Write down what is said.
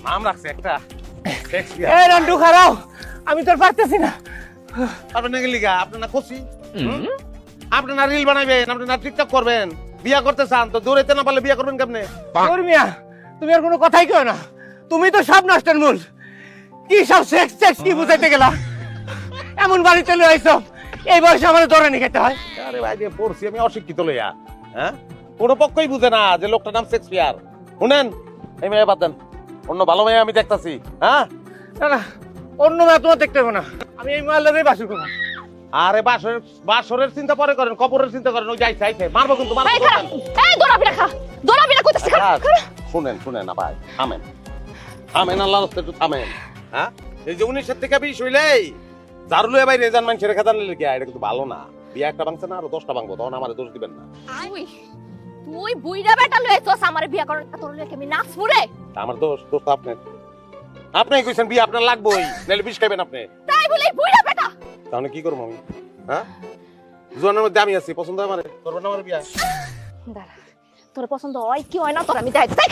নাম রাখছে একটা এই রান্টু খারাও, আমি তোর পারতেছি না। আপনার নাকি লিগা আপনার না খুশি আপনি না রিল বানাইবেন, আপনি না টিকটক করবেন, বিয়া করতে চান তো দৌড়াইতে না পারলে বিয়া করবেন কেমনে? তোর মিয়া, তুমি আর কোনো কথাই কেউ না, তুমি তো সব নষ্টের মূল। কি সব সেক্স সেক্স কি বুঝাইতে গেলা? এমন বাড়ি চলে আইসো, এই বয়সে আমাদের দৌড়ানি খেতে হয়। আরে ভাই যে পড়ছি আমি অশিক্ষিত লইয়া, হ্যাঁ কোনো পক্ষই বুঝে না যে লোকটার নাম শেক্সপিয়ার। শুনেন এই মেয়ে বাদ দেন, অন্য ভালো মেয়ে আমি দেখতাছি। হ্যাঁ না না, অন্য মেয়ে তোমার দেখতে হবে না, আমি এই মহল্লাতেই বাসু করবো। আরে বাসরের চিন্তা পরে করেন, কবরের চিন্তা করেন। ওই যাইছে আইছে মারবো কিন্তু মারবো। এই খারাপ, এই দৌড়াবি খা, দৌড়াবি না কইতাছি খা। শুনেন শুনেন না ভাই, থামেন থামেন, আল্লাহর রাস্তায় একটু থামেন। হ্যাঁ এই যে 19 থেকে 20 হইলেই জারুলে ভাই রেজান মান ছেড়ে খেদান লেগে এটা কিন্তু ভালো না। বিয়া একটা ভাঙছে না, আরো 10টা ভাঙবো, তখন আমারে দোষ দিবেন না। তুই বুইড়া বেটা লইছস আমারে বিয়া করার, তোর লইকে আমি নাচবো রে। আমার দোষ তো আপনার, আপনি কইছেন বিয়া আপনার লাগবেই, নাহলে বিষ খাইবেন আপনি। তাই বলে বুইড়া বেটা। তাহলে কি করবো আমি? হ্যাঁ জোয়ানের মধ্যে আমি আছি, পছন্দ আমারে করবেন না আমার বিয়া? দাঁড়া, তোর পছন্দ হয় কি হয় না তোর আমি দেখাই।